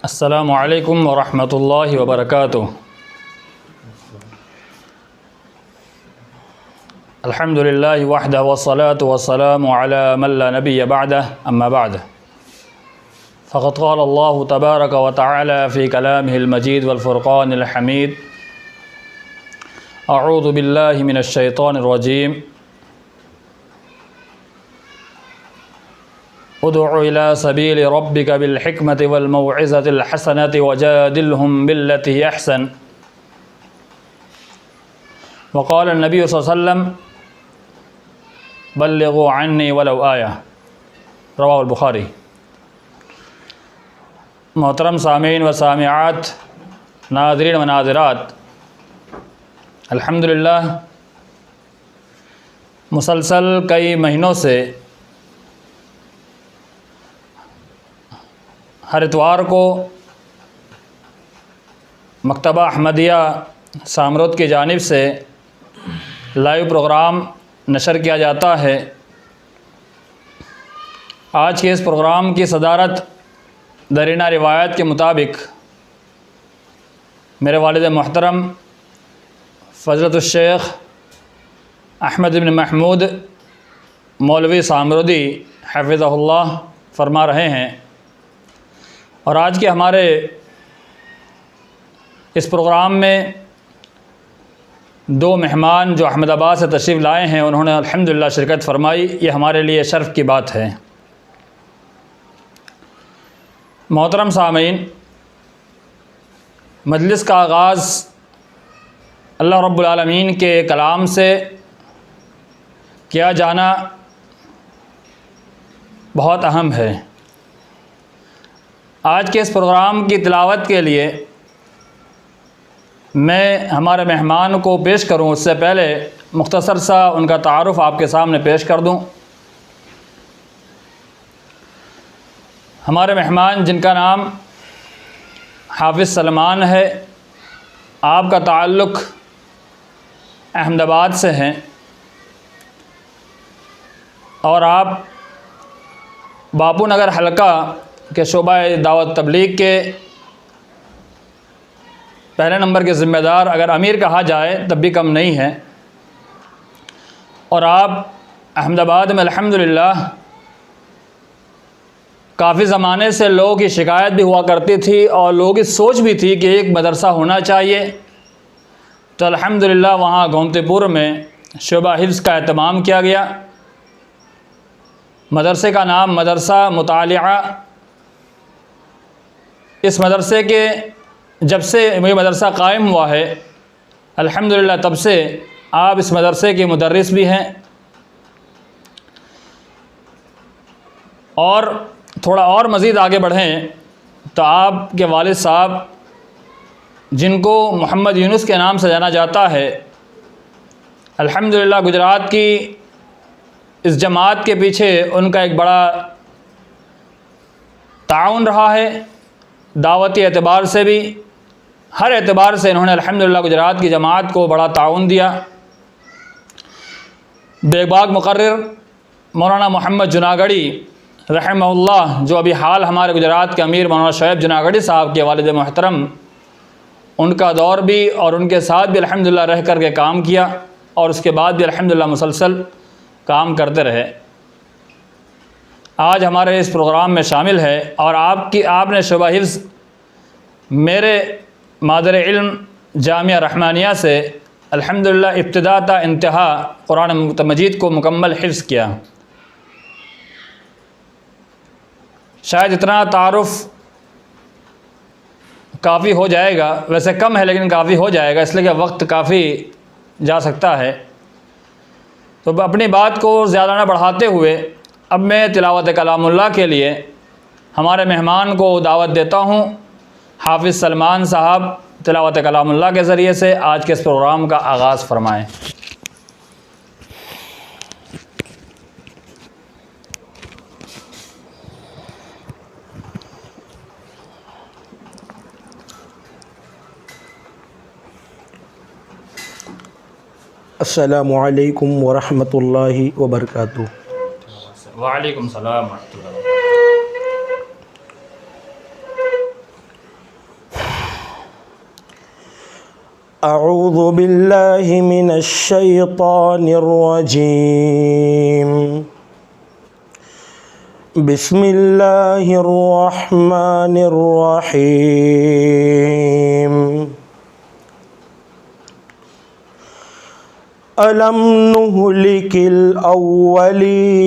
अस्सलामु अलैकुम वरहमतुल्लाहि वबरकातुहू। अल्हम्दुलिल्लाहि वहदह वस्सलातु वस्सलामु अला मन ला नबिय्य बअदह, अम्मा बअद। फ़क़द क़ाल अल्लाहु तबारक व तआला फ़ी कलामिहिल मजीद वल फ़ुरक़ानिल हमीद। अऊज़ु बिल्लाहि मिनश शैतानिर रजीम। उदउ इला सबील रब्बिका बिल हिकमति वल मौइज़तिल हसनति वजादिलहुम बिल्लती हिय अहसन। वक़ाल नबी सल्लल्लाहु अलैहि वसल्लम बल्लिगू अन्नी वलौ आया। रवाहुल बुखारी। मोहतरम सामीन व सामिआत, नाज़रीन व नाज़िरात, अल्हम्दुलिल्लाह मुसलसल कई महीनों से हर इतवार को मकतबा अहमदिया सामरोद की जानिब से लाइव प्रोग्राम नशर किया जाता है। आज के इस प्रोग्राम की सदारत दरीना रिवायत के मुताबिक मेरे वालिद मोहतरम फ़ज़लतुश्शेख अहमद इब्न महमूद मौलवी सामरोदी हफ़िज़हुल्लाह फरमा रहे हैं। और आज के हमारे इस प्रोग्राम में दो मेहमान जो अहमदाबाद से तशरीफ़ लाए हैं, उन्होंने अल्हम्दुलिल्लाह शिरकत फ़रमाई। ये हमारे लिए शर्फ़ की बात है। मोहतरम सामीन, मजलिस का आगाज़ अल्लाह रब्बुल आलमीन के कलाम से किया जाना बहुत अहम है। आज के इस प्रोग्राम की तिलावत के लिए मैं हमारे मेहमान को पेश करूं, उससे पहले मुख्तसर सा उनका तारुफ़ आपके सामने पेश कर दूं। हमारे मेहमान जिनका नाम हाफिज़ सलमान है, आपका ताल्लुक़ अहमदाबाद से है और आप बापू नगर हलका के शोबा दावत तबलीग के पहले नंबर के ज़िम्मेदार, अगर अमीर कहा जाए तब भी कम नहीं है। और आप अहमदाबाद में अल्हम्दुलिल्लाह काफ़ी ज़माने से लोगों की शिकायत भी हुआ करती थी और लोगों की सोच भी थी कि एक मदरसा होना चाहिए। तो अल्हम्दुलिल्लाह वहाँ गोमतीपुर में शोबा हिफ्ज़ का एहतमाम किया गया। मदरसे का नाम मदरसा मुतालिआ। इस मदरसे के जब से ये मदरसा कायम हुआ है अल्हम्दुलिल्लाह, तब से आप इस मदरसे के मुदर्रिस भी हैं। और थोड़ा और मज़ीद आगे बढ़ें तो आपके वालिद साहब, जिनको मोहम्मद यूनुस के नाम से जाना जाता है, अल्हम्दुलिल्लाह गुजरात की इस जमात के पीछे उनका एक बड़ा ताउन रहा है। दावती एतबार से भी, हर एतबार से इन्होंने अल्हम्दुलिल्लाह गुजरात की जमात को बड़ा ताउन दिया। बेबाक मुकर्रिर मौलाना मोहम्मद जुनागढ़ी रहमहुल्लाह, जो अभी हाल हमारे गुजरात के अमीर मौलाना शोएब जुनागढ़ी साहब के वालिद मोहतरम, उनका दौर भी और उनके साथ भी अल्हम्दुलिल्लाह रह कर के काम किया और उसके बाद भी अल्हम्दुलिल्लाह मुसलसल काम करते रहे। आज हमारे इस प्रोग्राम में शामिल है और आपने शोबा हिफ्ज़ मेरे मादर इल्म जामिया रहमानिया से अल्हम्दुलिल्लाह इब्तिदा ता इंतहा कुरान मजीद को मुकम्मल हिफ्ज़ किया। शायद इतना तारुफ़ काफ़ी हो जाएगा, वैसे कम है लेकिन काफ़ी हो जाएगा, इसलिए कि वक्त काफ़ी जा सकता है। तो अपनी बात को ज़्यादा न बढ़ाते हुए अब मैं तिलावत कलामुल्लाह के लिए हमारे मेहमान को दावत देता हूँ। हाफिज़ सलमान साहब तिलावत कलामुल्लाह के ज़रिए से आज के इस प्रोग्राम का आगाज़ फ़रमाएँ। अस्सलामु अलैकुम वरहमतुल्लाहि वबरकातुहू। वालेकुम सलाम व रहमतुल्लाह। अऊज़ु बिल्लाहि मिनश शैतानिर रजीम। बिस्मिल्लाहिर रहमानिर रहीम। अलम नुहलिकिल अव्वलीन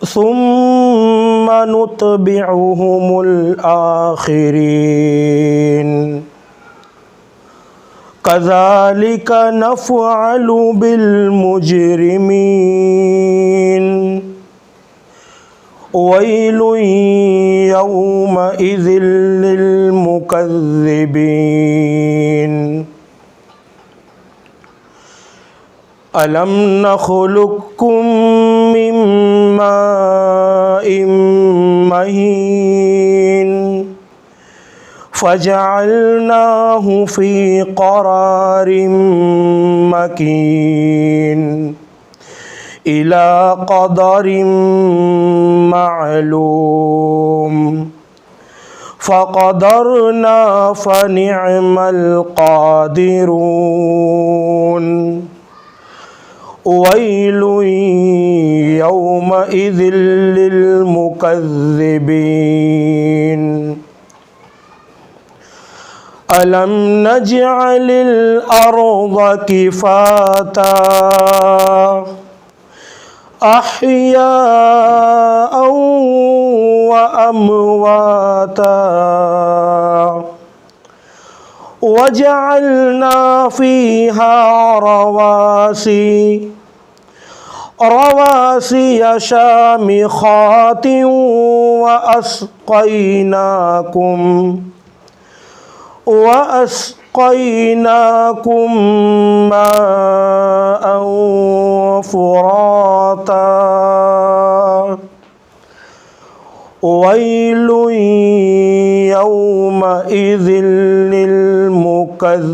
सुम्मा नुतबिउहुमुल आखिरीन कज़ालिका नफ़अलु बिल मुजरिमीन वैलु यौमइज़िल लिल मुकज़्ज़िबीन। अलम नख़लुक़कुम मिन माइन महीन फ़जअलनाहु फ़ी क़रारिन मकीन इला क़दरिन मअलूम फ़क़दरना फ़निअमल क़ादिरून वैलु यौमइज़िल लिल मुकज़्ज़िबीन। अलम नजअलिल अर्ज़ किफ़ाता अहयाअन व अमवाता वजअलना फ़ीहा रवासिय शामिख़ातिन व अस्क़यनाकुम माअन फ़ुराता वैलु यौमइज़िल लिल मुकज़्ज़िबीन।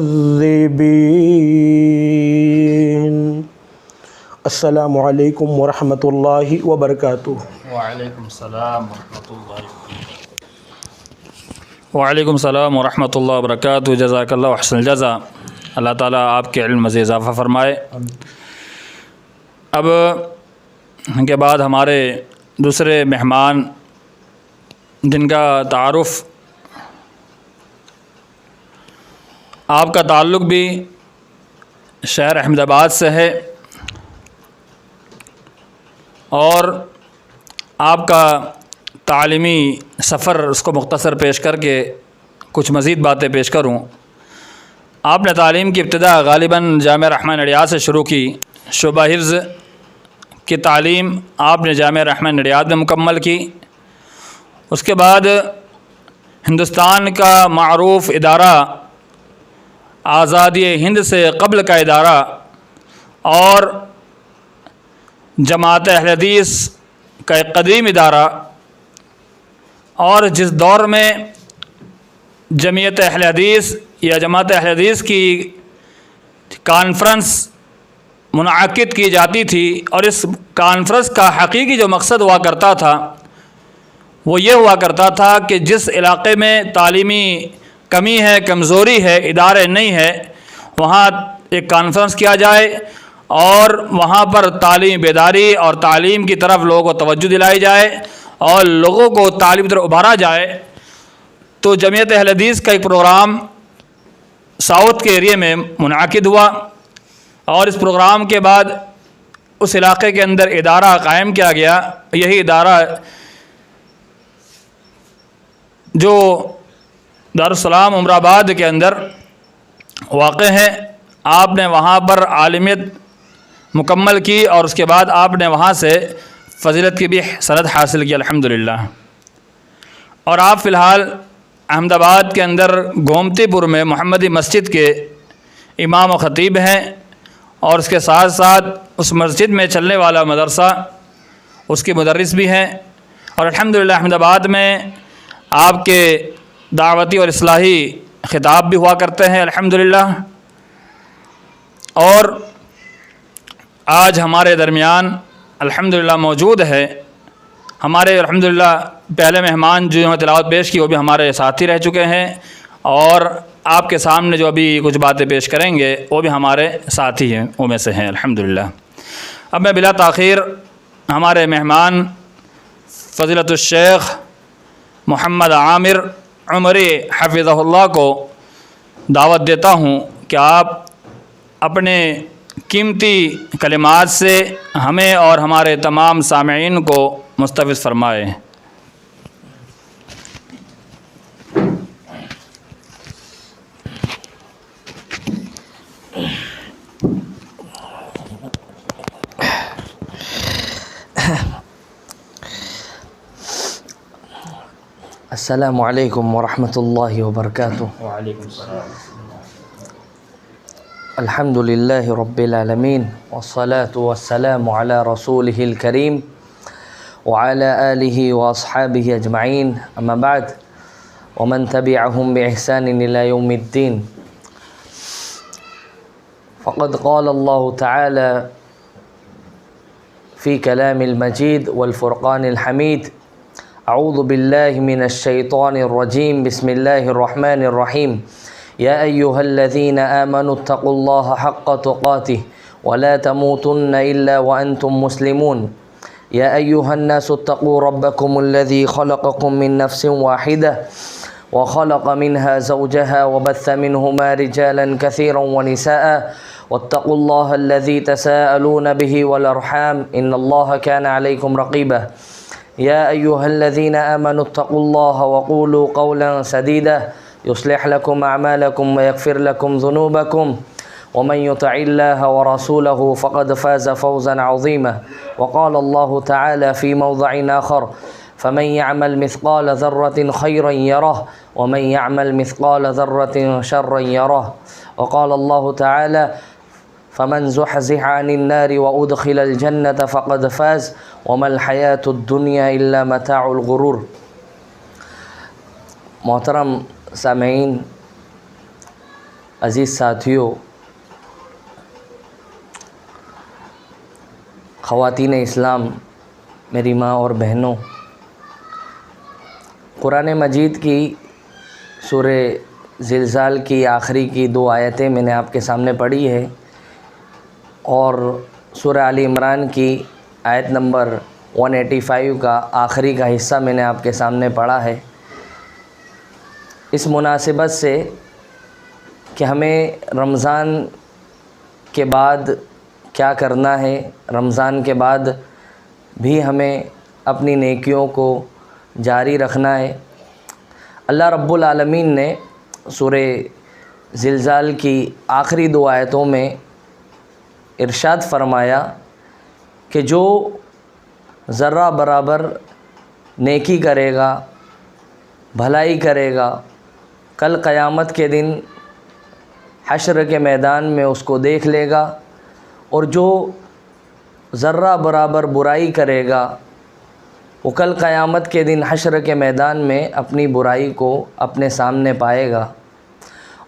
अस्सलामु अलैकुम व रहमतुल्लाहि व बरकातुहू। वालेकुम सलाम व रहमतुल्लाहि वालेकुम सलाम व रहमतुल्लाहि व बरकातुहू। जज़ाकल्लाहु अहसनल जज़ा। अल्लाह ताला आपके इल्म में इज़ाफ़ा फ़रमाए। अब इनके बाद हमारे दूसरे मेहमान जिनका तारुफ़ आपका ताल्लुक़ भी शहर अहमदाबाद से है और आपका तालीमी सफ़र उसको मुख्तसर पेश करके कुछ मज़ीद बातें पेश करूँ। आपने तालीम की इब्तिदा ग़ालिबन जामिया रहमान नडियाद से शुरू की। शुबा हिफ्ज़ की तालीम आपने जामिया रहमान नडियाद में मुकम्मल की। उसके बाद हिंदुस्तान का मारूफ़ इदारा आज़ादी हिंद से क़ब्ल का इदारा और जमात अहले हदीस का एक कदीम इदारा और जिस दौर में जमीयत अहले हदीस या जमात अहले हदीस की कॉन्फ्रेंस मुनाक़िद की जाती थी और इस कॉन्फ्रेंस का हकीकी जो मकसद हुआ करता था वो ये हुआ करता था कि जिस इलाक़े में तालीमी कमी है, कमज़ोरी है, इदारे नहीं है, वहाँ एक कॉन्फ्रेंस किया जाए और वहाँ पर तालीम बेदारी और तालीम की तरफ लोगों को तवज्जो दिलाई जाए और लोगों को तालीम की तरफ उभारा जाए। तो जमीयत अहले हदीस का एक प्रोग्राम साउथ के एरिया में मुनाक़िद हुआ और इस प्रोग्राम के बाद उस इलाक़े के अंदर इदारा कायम किया गया। यही इदारा जो दारुस्सलाम उमराबाद के अंदर वाक़े है। आपने वहाँ पर आलिमियत मुकम्मल की और उसके बाद आपने वहाँ से फ़जीलत की भी सनद हासिल की अल्हम्दुलिल्लाह। और आप फ़िलहाल अहमदाबाद के अंदर गोमतीपुर में मोहम्मदी मस्जिद के इमाम व ख़तीब हैं और उसके साथ साथ उस मस्जिद में चलने वाला मदरसा उसके मुदर्रिस भी हैं। और अल्हम्दुलिल्लाह अहमदाबाद में आपके दावती और इस्लाही ख़िताब भी हुआ करते हैं अल्हम्दुलिल्लाह। और आज हमारे दरमियान अल्हम्दुलिल्लाह मौजूद है हमारे अल्हम्दुलिल्लाह पहले मेहमान जो हैं तिलावत पेश की वो भी हमारे साथी रह चुके हैं और आपके सामने जो अभी कुछ बातें पेश करेंगे वो भी हमारे साथी हैं, वो में से हैं अल्हम्दुलिल्लाह। अब मैं बिला ताख़ीर हमारे मेहमान फ़ज़ीलतुश शेख मोहम्मद आमिर उमरी हफ़िज़हुल्लाह को दावत देता हूँ कि आप अपने कीमती कलिमात से हमें और हमारे तमाम सामईन को मुस्तफ़िज़ फ़रमाएँ। अस्सलामु अलैकुम वरहमतुल्लाहि वबरकातुह। वालेकुम सलाम। अल्हम्दुलिल्लाहि रब्बिल आलमीन वस्सलातु वस्सलामु अला रसूलिहिल करीम व अला आलिहि व अस्हाबिहि अजमईन, अम्मा बाद, वमन तबिअहुम बिइहसानिन इला यौमिद्दीन। फ़क़द क़ाल अल्लाहु तआला फ़ी कलामिल मजीद वल फ़ुरक़ानिल हमीद, अऊज़ु बिल्लाहि मिनश शैतानिर रजीम, बिस्मिल्लाहिर रहमानिर रहीम। या अय्युहल्लज़ीना आमनुत्तक़ुल्लाहा हक़्क़ तुक़ातिह व ला तमूतुन्ना इल्ला व अंतुम मुस्लिमून। या अय्युहन्नासुत्तक़ू रब्बकुमुल्लज़ी ख़लक़कुम मिन नफ़्सिन वाहिदह व ख़लक़ मिनहा ज़ौजहा व बस्स मिनहुमा रिजालन कसीरन व निसाअ वत्तक़ुल्लाहल्लज़ी तसाअलून बिही वल अर्हाम इन्नल्लाहा काना अलैकुम रक़ीबा। या अय्युहल्लज़ीना आमनुत्तक़ुल्लाहा व क़ूलू क़ौलन सदीदा युस्लिह लकुम अअमालकुम व यग़फ़िर लकुम ज़ुनूबकुम व मन युतिइल्लाहा व रसूलहु फ़क़द फ़ाज़ फ़ौज़न अज़ीमा। व क़ाल अल्लाहु तआला फ़ी मौज़िइन आख़र, फ़मन यअमल मिस्क़ाल ज़र्रतिन ख़ैरन यरह व मन यअमल मिस्क़ाल ज़र्रतिन शर्रन यरह। व क़ाल अल्लाहु तआला फ़मन ज़ुहज़िह अनिन नारि व उदख़िलल जन्नत फ़क़द फ़ाज़ व मल हयातुद दुनिया इल्ला मताउल गुरूर। मोहतरम सामईन, अज़ीज़ साथियों, ख़वातीन इस्लाम, मेरी माँ और बहनों, कुरान मजीद की सूरे ज़िलज़ाल की आखिरी की 2 आयतें मैंने आपके सामने पढ़ी है और सूरा आली इमरान की आयत नंबर 185 का आखिरी का हिस्सा मैंने आपके सामने पढ़ा है। इस मुनासिबत से कि हमें रमज़ान के बाद क्या करना है, रमज़ान के बाद भी हमें अपनी नेकियों को जारी रखना है। अल्लाह रब्बुल आलमीन ने सूरे ज़िलज़ाल की आखिरी 2 आयतों में इरशाद फ़रमाया कि जो ज़र्रा बराबर नेकी करेगा, भलाई करेगा, कल क़यामत के दिन हश्र के मैदान में उसको देख लेगा, और जो ज़र्रा बराबर बुराई करेगा वो कल क़यामत के दिन हश्र के मैदान में अपनी बुराई को अपने सामने पाएगा।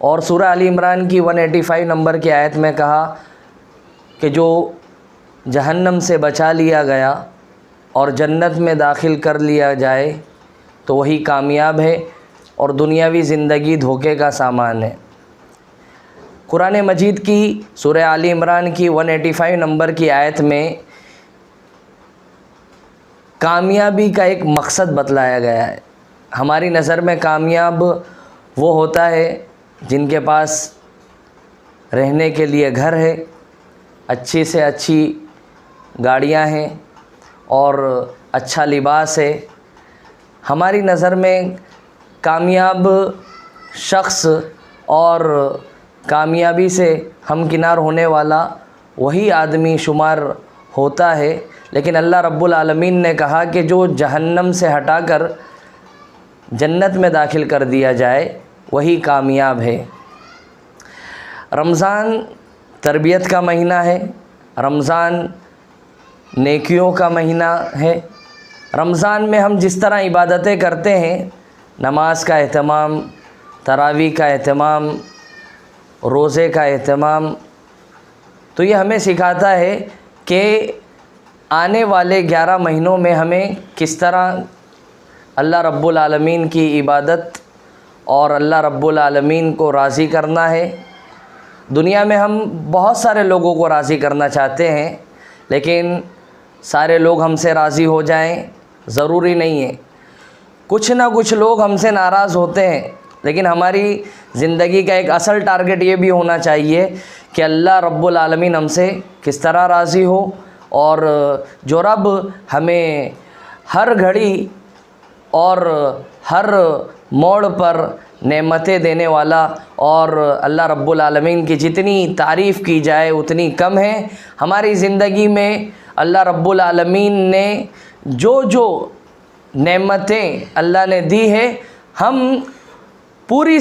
और सूरह आली इमरान की 185 नंबर की आयत में कहा कि जो जहन्नम से बचा लिया गया और जन्नत में दाखिल कर लिया जाए तो वही कामयाब है और दुनियावी ज़िंदगी धोखे का सामान है। कुरान मजीद की सूरह आली इमरान की 185 नंबर की आयत में कामयाबी का एक मकसद बतलाया गया है। हमारी नज़र में कामयाब वो होता है जिनके पास रहने के लिए घर है, अच्छी से अच्छी गाड़ियां हैं और अच्छा लिबास है। हमारी नज़र में कामयाब शख्स और कामयाबी से हमकिनार होने वाला वही आदमी शुमार होता है, लेकिन अल्लाह रब्बुल आलमीन ने कहा कि जो जहन्नम से हटाकर जन्नत में दाखिल कर दिया जाए वही कामयाब है। रमज़ान तरबियत का महीना है, रमज़ान नेकियों का महीना है। रमज़ान में हम जिस तरह इबादतें करते हैं, नमाज का एहतमाम, तरावी का एहतमाम, रोज़े का एहतमाम, तो ये हमें सिखाता है कि आने वाले 11 महीनों में हमें किस तरह अल्लाह रब्बुल आलमीन की इबादत और अल्लाह रब्बुल आलमीन को राज़ी करना है। दुनिया में हम बहुत सारे लोगों को राज़ी करना चाहते हैं, लेकिन सारे लोग हमसे राज़ी हो जाएं ज़रूरी नहीं है। कुछ ना कुछ लोग हमसे नाराज़ होते हैं, लेकिन हमारी ज़िंदगी का एक असल टारगेट ये भी होना चाहिए कि अल्लाह रब्बुल आलमीन हमसे किस तरह राज़ी हो, और जो रब हमें हर घड़ी और हर मोड़ पर नेमतें देने वाला, और अल्लाह रब्बुल आलमीन की जितनी तारीफ़ की जाए उतनी कम है। हमारी ज़िंदगी में अल्लाह रब्बुल आलमीन ने जो जो नेमतें अल्लाह ने दी है, हम पूरी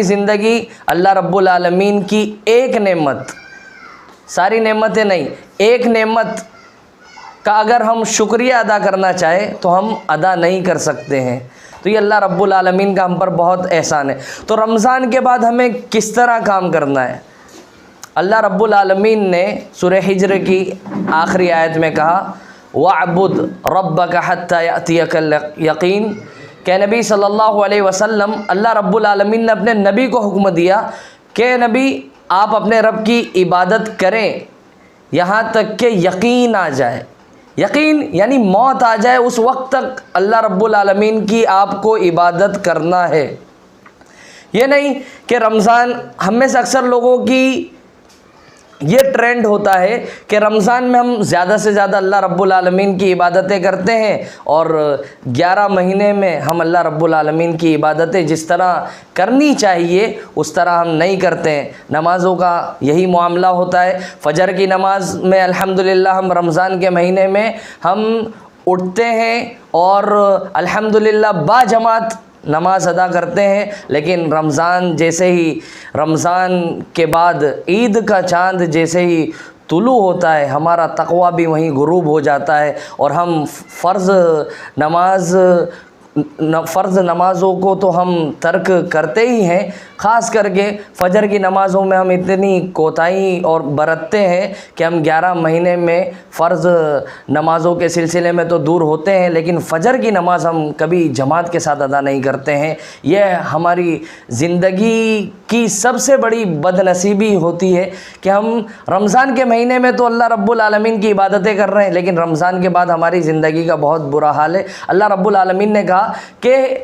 ज़िंदगी अल्लाह रब्बुल आलमीन की एक नेमत, सारी नेमतें नहीं, एक नेमत का अगर हम शुक्रिया अदा करना चाहें तो हम अदा नहीं कर सकते हैं। तो ये अल्लाह रब्बुल आलमीन का हम पर बहुत एहसान है। तो रमज़ान के बाद हमें किस तरह काम करना है? अल्लाह रब्बुल आलमीन ने सूरह हिज्र की आखिरी आयत में कहा, वअबुद रब्बक हत्ता यअतियकल यकीन। के नबी सल्लल्लाहु अलैहि वसल्लम, अल्लाह रब्बुल आलमीन ने अपने नबी को हुक्म दिया कि नबी आप अपने रब की इबादत करें यहाँ तक कि यकीन आ जाए। यकीन यानी मौत आ जाए, उस वक्त तक अल्लाह रब्बुल आलमीन की आपको इबादत करना है। ये नहीं कि रमज़ान, हम में से अक्सर लोगों की ये ट्रेंड होता है कि रमज़ान में हम ज़्यादा से ज़्यादा अल्लाह रब्बुल आलमीन की इबादतें करते हैं, और 11 महीने में हम अल्लाह रब्बुल आलमीन की इबादतें जिस तरह करनी चाहिए उस तरह हम नहीं करते हैं। नमाज़ों का यही मामला होता है। फ़जर की नमाज़ में अल्हम्दुलिल्लाह हम रमज़ान के महीने में हम उठते हैं और अल्हम्दुलिल्लाह बाजमात नमाज अदा करते हैं, लेकिन रमज़ान के बाद ईद का चाँद जैसे ही तुलू होता है, हमारा तक़वा भी वहीं गुरूब हो जाता है, और हम फ़र्ज़ नमाज़ों को तो हम तर्क करते ही हैं। ख़ास करके फ़जर की नमाज़ों में हम इतनी कोताही और बरतते हैं कि हम 11 महीने में फ़र्ज़ नमाज़ों के सिलसिले में तो दूर होते हैं, लेकिन फ़जर की नमाज़ हम कभी जमात के साथ अदा नहीं करते हैं। यह हमारी ज़िंदगी की सबसे बड़ी बदनसीबी होती है कि हम रमज़ान के महीने में तो अल्लाह रब्बुल आलमीन की इबादतें कर रहे हैं, लेकिन रमज़ान के बाद हमारी ज़िंदगी का बहुत बुरा हाल है। अल्लाह रब्बुल आलमीन ने कहा कि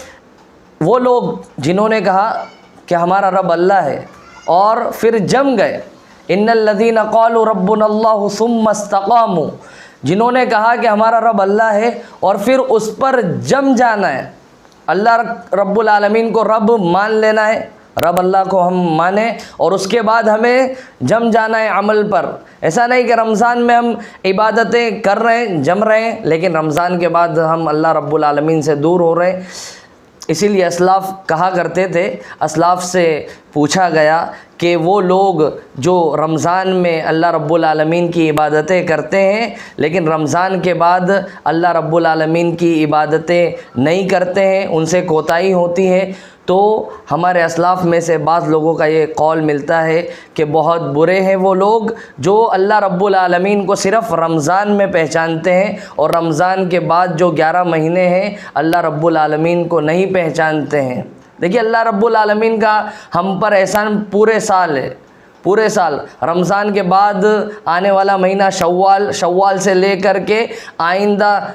वो लोग जिन्होंने कहा कि हमारा रब अल्लाह है और फिर जम गए, इन्नल्लज़ीना क़ालू रब्बुनल्लाहु सुम्मा इस्तक़ामू, जिन्होंने कहा कि हमारा रब अल्लाह है और फिर उस पर जम जाना है। अल्लाह रब्बुल आलमीन को रब मान लेना है, रब अल्लाह को हम माने, और उसके बाद हमें जम जाना है अमल पर। ऐसा नहीं कि रमज़ान में हम इबादतें कर रहे हैं, जम रहे हैं, लेकिन रमज़ान के बाद हम अल्लाह रब्बुल आलमीन से दूर हो रहे हैं। इसीलिए असलाफ़ कहा करते थे, असलाफ़ से पूछा गया कि वो लोग जो रमज़ान में अल्लाह रब्बुल आलमीन की इबादतें करते हैं, लेकिन रमज़ान के बाद अल्लाह रब्बुल आलमीन की इबादतें नहीं करते हैं, उनसे कोताही होती है। तो हमारे असलाफ़ में से बाज़ लोगों का ये कौल मिलता है कि बहुत बुरे हैं वो लोग जो अल्लाह रब्बुल आलमीन को सिर्फ़ रमज़ान में पहचानते हैं, और रमज़ान के बाद जो 11 महीने हैं अल्लाह रब्बुल आलमीन को नहीं पहचानते हैं। देखिए, अल्लाह रब्बुल आलमीन का हम पर एहसान पूरे साल है, पूरे साल। रमज़ान के बाद आने वाला महीना शव्वाल, शव्वाल से लेकर के आइंदा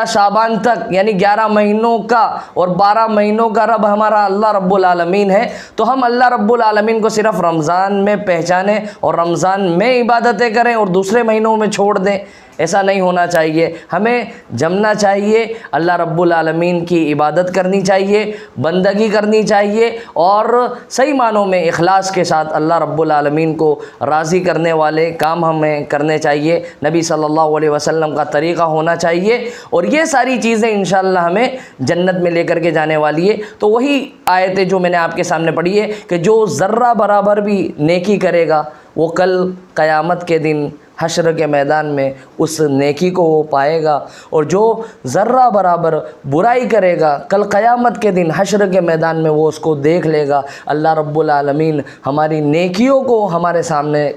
शाबान तक यानी 11 महीनों का और 12 महीनों का रब हमारा अल्लाह रब्बुल आलमीन है। तो हम अल्लाह रब्बुल आलमीन को सिर्फ़ रमज़ान में पहचानें और रमज़ान में इबादतें करें और दूसरे महीनों में छोड़ दें, ऐसा नहीं होना चाहिए। हमें जमना चाहिए, अल्लाह रब्बुल आलमीन की इबादत करनी चाहिए, बंदगी करनी चाहिए, और सही मानों में इखलास के साथ अल्लाह रब्बुल आलमीन को राज़ी करने वाले काम हमें करने चाहिए। नबी सल्लल्लाहु अलैहि वसल्लम का तरीक़ा होना चाहिए, और ये सारी चीज़ें इंशाअल्लाह हमें जन्नत में लेकर के जाने वाली है। तो वही आयतें जो मैंने आपके सामने पढ़ी है कि जो ज़र्रा बराबर भी नेकी करेगा वो कल क़यामत के दिन हश्र के मैदान में उस नेकी को वो पाएगा, और जो ज़र्रा बराबर बुराई करेगा कल क़यामत के दिन हश्र के मैदान में वो उसको देख लेगा। अल्लाह रब्बुल आलमीन हमारी नेकियों को हमारे सामने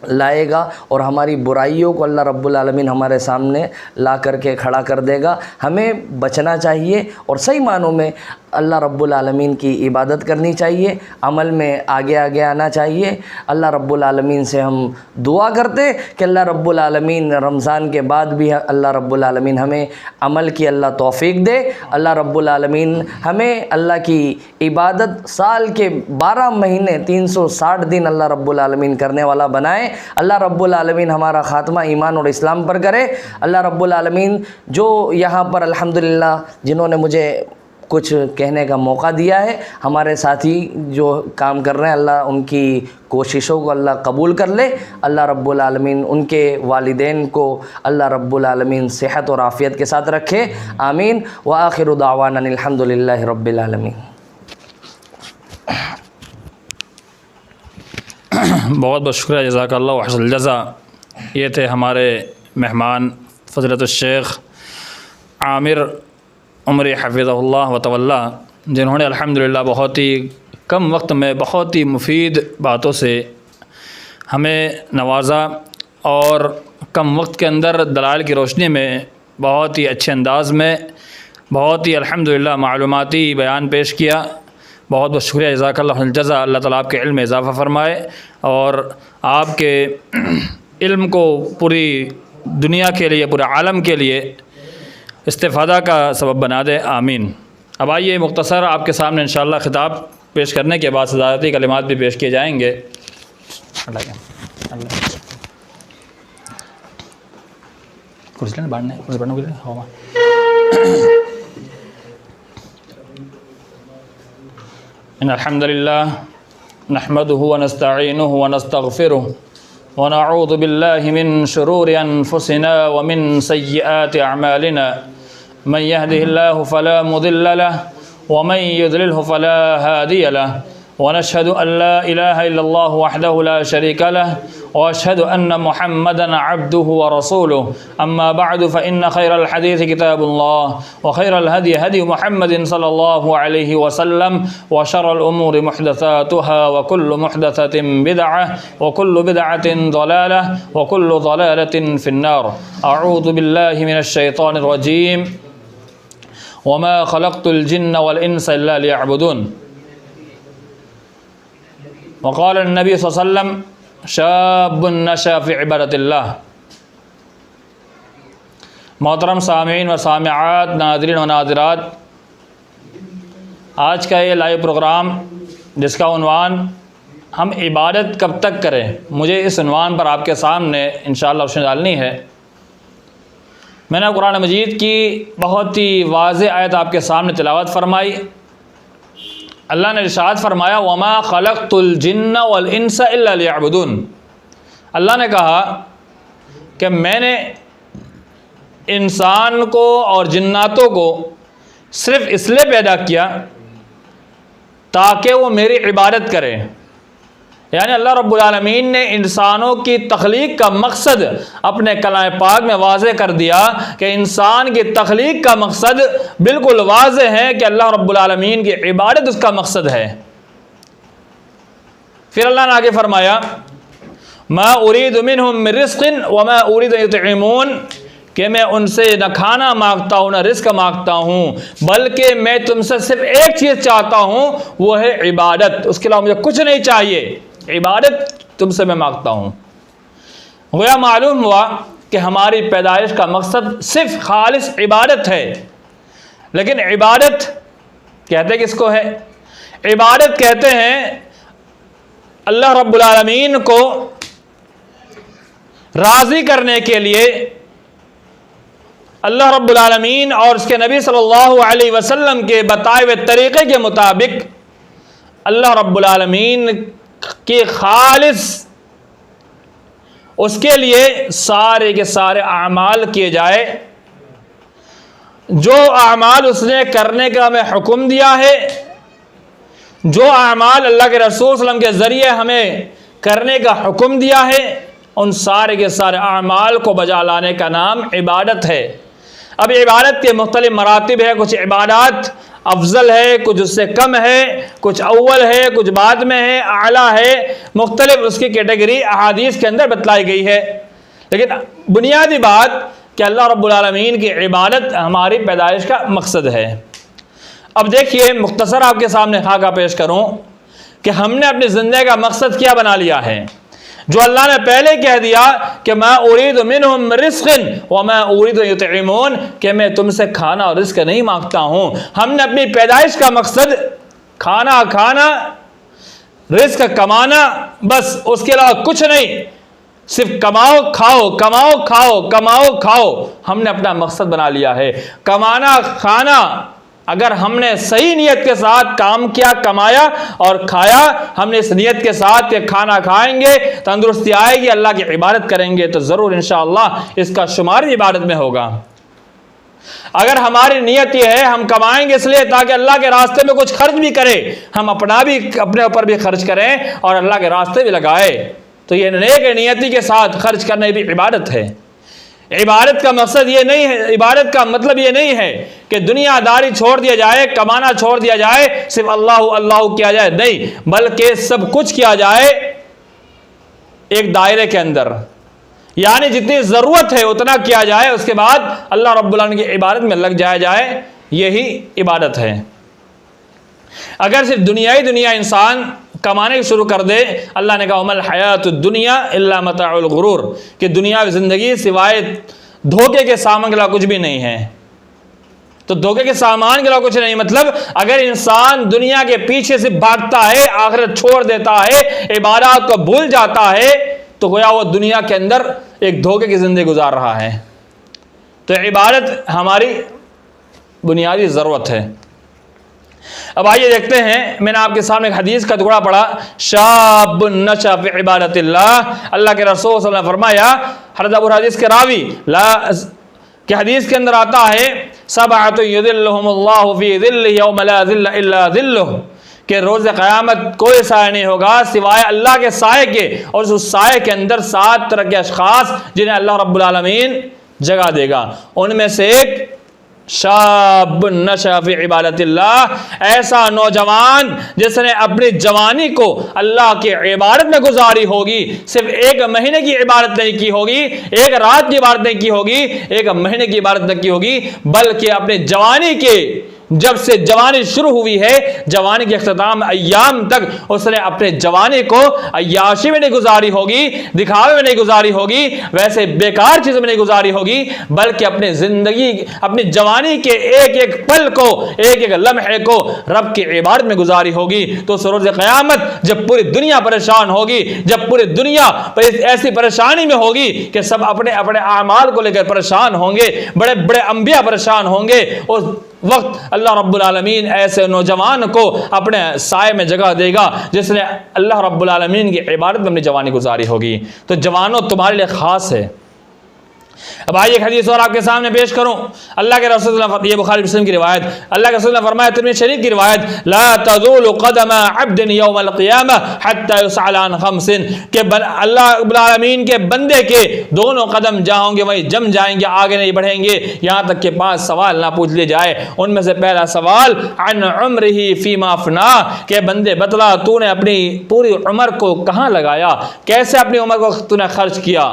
लाएगा और हमारी बुराइयों को अल्लाह रब्बुल आलमीन हमारे सामने ला करके खड़ा कर देगा। हमें बचना चाहिए और सही मानों में अल्लाह रब्बुल आलमीन की इबादत करनी चाहिए, अमल में आगे आगे आना चाहिए। अल्लाह रब्बुल आलमीन से हम दुआ करते कि अल्लाह रब्बुल आलमीन रमज़ान के बाद भी अल्लाह रब्बुल आलमीन हमें अमल की अल्लाह तौफ़ीक दे। अल्लाह रब्बुल आलमीन हमें अल्लाह की इबादत साल के 12 महीने 360 दिन अल्लाह रब्बुल आलमीन करने वाला बनाए। अल्लाह रब्बुल आलमीन हमारा ख़ात्मा ईमान और इस्लाम पर करे। अल्लाह रब्बुल आलमीन जो यहाँ पर अल्हम्दुलिल्लाह जिन्होंने मुझे कुछ कहने का मौका दिया है, हमारे साथी जो काम कर रहे हैं, अल्लाह उनकी कोशिशों को अल्लाह कबूल कर ले। अल्लाह रब्बुल आलमीन उनके वालिदैन को अल्लाह रब्बुल आलमीन सेहत और आफ़ियत के साथ रखे। आमीन। व आखिरु दावाना अल्हम्दुलिल्लाहि रब्बिल आलमीन। बहुत बहुत शुक्रिया, जज़ाकल्लाह व अहसन जज़ा। ये थे हमारे मेहमान फ़ज़ीलतुश शेख आमिर उमरी हफ़िज़हुल्लाह व तवल्ला, जिन्होंने अल्हम्दुलिल्लाह बहुत ही कम वक्त में बहुत ही मुफीद बातों से हमें नवाजा और कम वक्त के अंदर दलाइल की रोशनी में बहुत ही अच्छे अंदाज़ में बहुत ही अल्हम्दुलिल्लाह मालूमाती बयान पेश किया। बहुत बहुत शुक्रिया, जज़ाकल्लाह जज़ा। अल्लाह ताला आपके इल्म में इजाफ़ा फ़रमाए और आपके इल्म को पूरी दुनिया के लिए, पूरे आलम के लिए इस्तिफ़ादा का सबब बना दे। आमीन। अब आइए मुख्तसर आपके सामने इंशाअल्लाह ख़िताब पेश करने के बाद सदारती कलिमात भी पेश किए जाएंगे। कुर्सी बढ़ने के लिए हवा अल्हम्दुलिल्लाह नहमदुहु व नस्तईनुहु व नस्तगफिरुहु व नऊज़ु बिल्लाहि मिन शुरूरि अनफुसिना व मिन सय्यिआति अअमालिना मन यहदिहिल्लाहु फला मुदिल्ल लहु व मन युद्लिलहु फला हादिय लहु व नशहदु अन ला इलाहा इल्लल्लाहु वहदहु ला शरीका लहु व अशहदु अन्न मुहम्मदन अब्दुहु व रसूलुहु। अम्मा बअदु फ़इन्न खैरल हदीस किताबुल्लाह व खैरल हदी हदी मुहम्मदिन सल्लल्लाहु अलैहि वसल्लम व शर्रल उमूरि मुहदसातुहा व कुल्लु मुहदसतिन बिदअह व कुल्लु बिदअतिन ज़लालह व कुल्लु ज़लालतिन फ़िन्नार। अऊज़ु बिल्लाहि मिनश शैतानिर रजीम व मा खलक़तुल जिन्न वल इंसा इल्ला लियअबुदून। व क़ाल नबी सल्लल्लाहु अलैहि वसल्लम शाबुन नशा फ़ी इबादतिल्लाह। मोहतरम सामीन व सामिआत, नाज़रीन व नाज़िरात, आज का ये लाइव प्रोग्राम जिसका उन्वान हम इबादत कब तक करें, मुझे इस उन्वान पर आपके सामने इंशाअल्लाह रोशनी डालनी है। मैंने कुरान मजीद की बहुत ही वाज़ेह आयत आपके सामने तिलावत फरमाई। अल्लाह ने इरशाद फरमाया वमा खलक़तुल जिन्ना वल इंसा इल्ला लियअबुदून। अल्लाह ने कहा कि मैंने इंसान को और जिन्नातों को सिर्फ़ इसलिए पैदा किया ताकि वो मेरी इबादत करें। यानी अल्लाह रब्बुल आलमीन ने इंसानों की तख्लीक का मकसद अपने कलाम पाक में वाज़ेह कर दिया कि इंसान की तख्लीक का मकसद बिल्कुल वाज़ेह है कि अल्लाह रब्बुल आलमीन की इबादत उसका मकसद है। फिर अल्लाह ने आगे फरमाया मा उरीदु मिनहुम मिन रिज़्क़िन व मा उरीदु अन युतइमून, कि मैं उनसे न खाना मांगता हूँ न रिज़्क़ मांगता हूँ, बल्कि मैं तुमसे सिर्फ एक चीज़ चाहता हूँ, वो है इबादत। उसके अलावा मुझे कुछ नहीं चाहिए, इबादत तुमसे मैं मांगता हूँ। गोया मालूम हुआ कि हमारी पैदाइश का मकसद सिर्फ खालिस इबादत है। लेकिन इबादत कहते किसको है? इबादत कहते हैं अल्लाह रब्बुल आलमीन को राज़ी करने के लिए अल्लाह रब्बुल आलमीन और उसके नबी सल्लल्लाहु अलैहि वसल्लम के बताए हुए तरीक़े के मुताबिक अल्लाह रब्बुल आलमीन के खालिस उसके लिए सारे के सारे आमाल किए जाए। जो आमाल उसने करने का हमें हुक्म दिया है, जो आमाल अल्लाह के रसूल सल्लल्लाहु अलैहि वसल्लम के ज़रिए हमें करने का हुक्म दिया है, उन सारे के सारे आमाल को बजा लाने का नाम इबादत है। अब इबादत के मुख्तलिफ मरातिब है। कुछ इबादत अफजल है, कुछ उससे कम है, कुछ अव्वल है, कुछ बाद में है, आला है, मुख्तलिफ उसकी कैटेगरी अहादीस के अंदर बतलाई गई है। लेकिन बुनियादी बात कि अल्लाह रब्बुल आलमीन की इबादत हमारी पैदाइश का मकसद है। अब देखिए, मुख्तसर आपके सामने खाका पेश करूं कि हमने अपनी ज़िंदगी का मकसद क्या बना लिया है। जो अल्लाह ने पहले कह दिया कि मैं उरीदु मिनहुम रिज़्क़न व मैं उरीदु युतइमून, कि मैं तुमसे खाना और रिज़्क़ नहीं मांगता हूँ। हमने अपनी पैदाइश का मकसद खाना खाना, रिज़्क़ कमाना, बस, उसके अलावा कुछ नहीं। सिर्फ कमाओ खाओ, कमाओ खाओ, कमाओ खाओ, हमने अपना मकसद बना लिया है। कमाना खाना, अगर हमने सही नियत के साथ काम किया, कमाया और खाया, हमने इस नियत के साथ कि खाना खाएंगे, तंदुरुस्ती आएगी, अल्लाह की इबादत करेंगे, तो ज़रूर इंशाअल्लाह इसका शुमार इबादत में होगा। अगर हमारी नियत यह है हम कमाएंगे इसलिए ताकि अल्लाह के रास्ते में कुछ खर्च भी करें, हम अपने ऊपर भी खर्च करें और अल्लाह के रास्ते भी लगाए, तो ये नेक नियति के साथ खर्च करना भी इबादत है। इबादत का मकसद ये नहीं है, इबादत का मतलब ये नहीं है कि दुनियादारी छोड़ दिया जाए, कमाना छोड़ दिया जाए, सिर्फ अल्लाह अल्लाह किया जाए, नहीं, बल्कि सब कुछ किया जाए एक दायरे के अंदर, यानी जितनी ज़रूरत है उतना किया जाए, उसके बाद अल्लाह रब्बुल आलमीन की इबादत में लग जाए, यही इबादत है। अगर सिर्फ दुनिया इंसान कमाने शुरू कर दे, अल्लाह ने कहा मल हयातुद दुनिया इल्ला मताउल गुरूर, कि दुनिया की ज़िंदगी सिवाय धोखे के सामान के अलावा कुछ भी नहीं है। तो धोखे के सामान के अलावा कुछ नहीं, मतलब अगर इंसान दुनिया के पीछे से भागता है, आखिरत छोड़ देता है, इबादत को भूल जाता है, तो गोया वो दुनिया के अंदर एक धोखे की ज़िंदगी गुजार रहा है। तो इबादत हमारी बुनियादी ज़रूरत है। अब आइए देखते हैं, मैंने आपके सामने एक हदीस का टुकड़ा पढ़ा, शाबुन नशा फी इबादतिल्लाह। अल्लाह के रसूल सल्लल्लाहु अलैहि वसल्लम ने फरमाया, हज़रत अबू हदीस के रावी के हदीस के अंदर आता है, सबअतु युज़िल्लुहुमुल्लाहु फी ज़िल्लिही यौम ला ज़िल्ला इल्ला ज़िल्लुहु, कि रोज़ क़यामत कोई साया नहीं होगा सिवाय अल्लाह के साए के, और उस साए के अंदर 7 तरह के अशख़ास जिन्हें अल्लाह रब्बुल आलमीन जगह देगा। उनमें से एक शाबुन नशा फी इबादतिल्लाह, ऐसा नौजवान जिसने अपनी जवानी को अल्लाह की इबादत में गुजारी होगी। सिर्फ 1 महीने की इबादत नहीं की होगी, 1 रात की इबादत नहीं की होगी, 1 महीने की इबादत नहीं की होगी, बल्कि अपनी जवानी के, जब से जवानी शुरू हुई है, जवानी के अख्ताम अय्याम तक उसने अपने जवानी को अय्याशी में नहीं गुजारी होगी, दिखावे में नहीं गुजारी होगी, वैसे बेकार चीज़ में नहीं गुजारी होगी, बल्कि अपनी ज़िंदगी, अपनी जवानी के एक एक पल को, एक एक लम्हे को रब की इबादत में गुजारी होगी। तो रोज़ क़यामत जब पूरी दुनिया परेशान होगी, जब पूरी दुनिया ऐसी परेशानी में होगी कि सब अपने अपने आमाल को लेकर परेशान होंगे, बड़े बड़े अंबिया परेशान होंगे, उस वक्त अल्लाह रब्बुल आलमीन ऐसे नौजवान को अपने साए में जगह देगा जिसने अल्लाह रब्बुल आलमीन की इबादत में अपनी जवानी गुजारी होगी। तो जवानों तुम्हारे लिए ख़ास है। अब आइए एक हदीस और आपके सामने पेश करूं, अल्लाह के रसूल, ये बुखारी मुस्लिम की रिवायत, अल्लाह के रसूल ने फरमाया, तिरमिज़ी शरीफ की रिवायत, ला तज़ूलु क़दम अब्दिन यौमल क़ियामह हत्ता युसअल अन ख़म्सिन, कि अल्लाह रब्बुल आलमीन के बंदे के दोनों कदम जहाँ होंगे वहीं जम जाएंगे, आगे नहीं बढ़ेंगे, यहाँ तक कि 5 सवाल ना पूछ लिए जाए। उनमें से पहला सवाल, अन उम्रिही फ़ीमा अफ़ना, के बंदे बतला तूने अपनी पूरी उम्र को कहाँ लगाया, कैसे अपनी उम्र को तूने खर्च किया।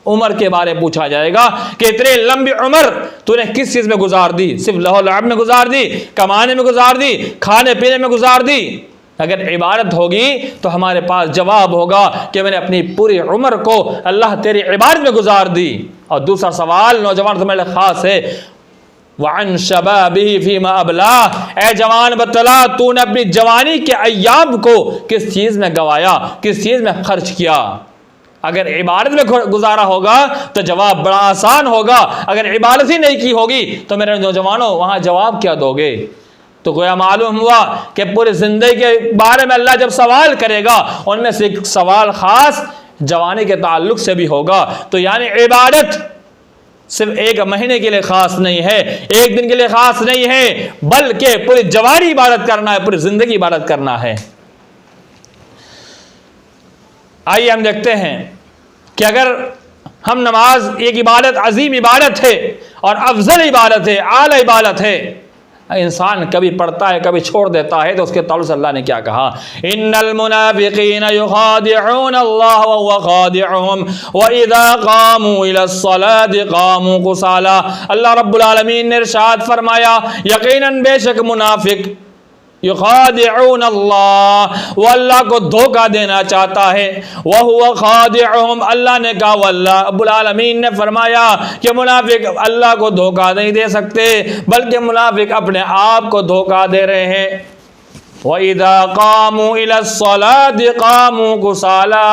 उम्र के बारे में पूछा जाएगा कि इतनी लंबी उम्र तूने किस चीज़ में गुजार दी, सिर्फ लहो लअब में गुजार दी, कमाने में गुजार दी, खाने पीने में गुजार दी। अगर इबादत होगी तो हमारे पास जवाब होगा कि मैंने अपनी पूरी उम्र को अल्लाह तेरी इबादत में गुजार दी। और दूसरा सवाल नौजवान तुम्हारे लिए ख़ास है, वअन शबाबिही फ़ीमा अबला, ए जवान बतला तूने अपनी जवानी के अय्याम को किस चीज़ में गवाया, किस चीज़ में खर्च किया। अगर इबादत में गुजारा होगा तो जवाब बड़ा आसान होगा, अगर इबादत ही नहीं की होगी तो मेरे नौजवानों वहाँ जवाब क्या दोगे। तो गोया मालूम हुआ कि पूरी ज़िंदगी के बारे में अल्लाह जब सवाल करेगा उनमें से एक सवाल ख़ास जवानी के ताल्लुक़ से भी होगा। तो यानी इबादत सिर्फ 1 महीने के लिए ख़ास नहीं है, 1 दिन के लिए ख़ास नहीं है, बल्कि पूरी जवानी इबादत करना है, पूरी ज़िंदगी इबादत करना है। आइए हम देखते हैं कि अगर हम नमाज एक इबादत, अजीम इबादत है और अफजल इबादत है, आला इबादत है, इंसान कभी पढ़ता है कभी छोड़ देता है, तो उसके ताल्लुक से अल्लाह ने क्या कहा, इन्नल मुनाफिकीन युखादिऊन अल्लाह व हुवा खादिउहुम व इज़ा क़ामू इलस्सलाति क़ामू कुसाला। अल्लाह रब्बुल आलमीन ने इरशाद फरमाया, यकीनन बेशक मुनाफिक युखादिऊन अल्लाह, वो अल्लाह को धोखा देना चाहता है, वह हुवा खादिउहुम, अल्लाह ने कहा, वल्लाह रब्बुल आलमीन ने फरमाया कि मुनाफिक अल्लाह को धोखा नहीं दे सकते, बल्कि मुनाफिक अपने आप को धोखा दे रहे हैं। वइज़ा क़ामू इलस्सलाति क़ामू कुसाला,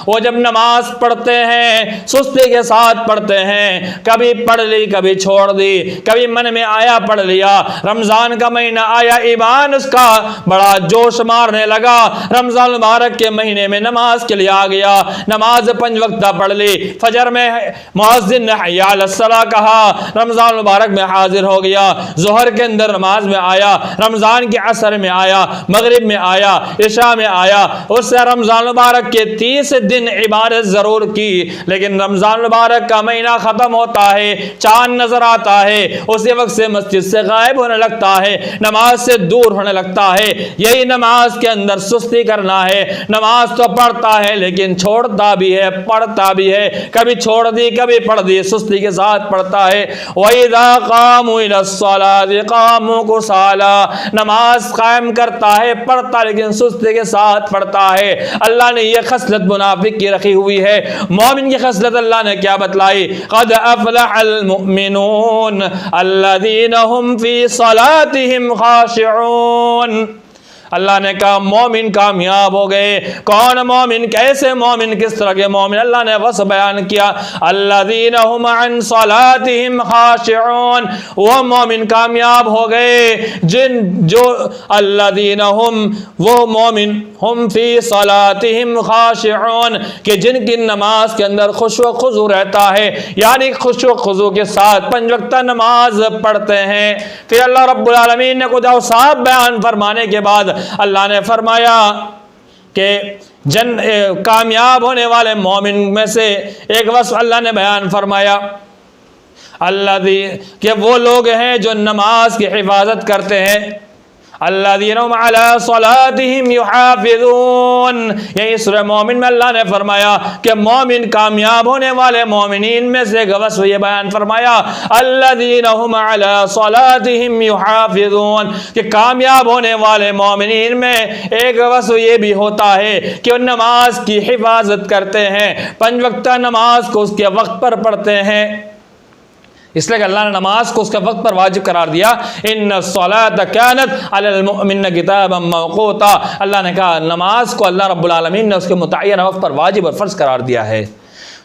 वो जब नमाज पढ़ते हैं सुस्ती के साथ पढ़ते हैं, कभी पढ़ ली कभी छोड़ दी, कभी मन में आया पढ़ लिया। रमज़ान का महीना आया, ईमान उसका बड़ा जोश मारने लगा, रमज़ान मुबारक के महीने में नमाज के लिए आ गया, नमाज 5 वक्त पढ़ ली, फजर में मुअज्जिन ने हय्या अलस्सलाह कहा, रमज़ान मुबारक में हाजिर हो गया, ज़ोहर के अंदर नमाज में आया, रमज़ान के असर में आया, मगरिब में आया, इशा में आया, उससे रमज़ान मुबारक के 30 दिन इबादत ज़रूर की, लेकिन रमज़ान मुबारक का महीना ख़त्म होता है, चाँद नज़र आता है, उसी वक्त से मस्जिद से गायब होने लगता है, नमाज से दूर होने लगता है। यही नमाज के अंदर सुस्ती करना है। नमाज तो पढ़ता है लेकिन छोड़ता भी है, पढ़ता भी है, कभी छोड़ दी कभी पढ़ दी, सुस्ती के साथ पढ़ता है। वइज़ा क़ामू इलस्सलाति क़ामू कुसाला, नमाज कायम करता है, पढ़ता लेकिन सुस्ती के साथ पढ़ता है। अल्लाह ने यह खसलत मुनाफिक की रखी हुई है। मोमिन की खसलत अल्लाह ने क्या बतलाई, क़द अफ़लहल मुमिनून अल्लज़ीना हुम फ़ी सलातिहिम ख़ाशिऊन। अल्लाह ने कहा मोमिन कामयाब हो गए। कौन मोमिन, कैसे मोमिन, किस तरह के मोमिन, अल्लाह ने वस बयान किया, अल्लज़ीना हुम अन सलातिहिम ख़ाशिऊन, वो मोमिन कामयाब हो गए जो अल्लज़ीना हुम, वो मोमिन, हुम फ़ी सलातिहिम ख़ाशिऊन, कि जिनकी नमाज के अंदर खुशू खुजू रहता है, यानी खुशू खुजू के साथ 5 वक्त नमाज पढ़ते हैं। फिर अल्लाह रब्बुल आलमीन ने कुछ औसाफ बयान फरमाने के बाद अल्लाह ने फरमाया कि कामयाब होने वाले मोमिन में से एक वस्फ़ अल्लाह ने बयान फरमाया, अल्लाज़ी, कि वो लोग हैं जो नमाज की हिफाजत करते हैं, अल्लज़ीना हुम अला सलातिहिम युहाफ़िज़ून। यही सूरह मोमिन में अल्लाह ने फरमाया कि मोमिन कामयाब होने वाले मोमिनीन में से वस्फ़ ये बयान फरमाया, अल्लज़ीना हुम अला सलातिहिम युहाफ़िज़ून, कि कामयाब होने वाले मोमिनीन में एक वस्फ़ ये भी होता है कि वो नमाज की हिफाजत करते हैं, 5 वक्त नमाज को उसके वक्त पर पढ़ते हैं। इसलिए कि अल्लाह ने नमाज को उसके वक्त पर वाजिब करार दिया, इन्ना सलात कानत अलल मुमिनीन किताबन मौक़ूता। अल्लाह ने कहा नमाज को अल्लाह रब्बुल आलमीन ने उसके मुतय्यन वक्त पर वाजिब और फ़र्ज़ करार दिया है।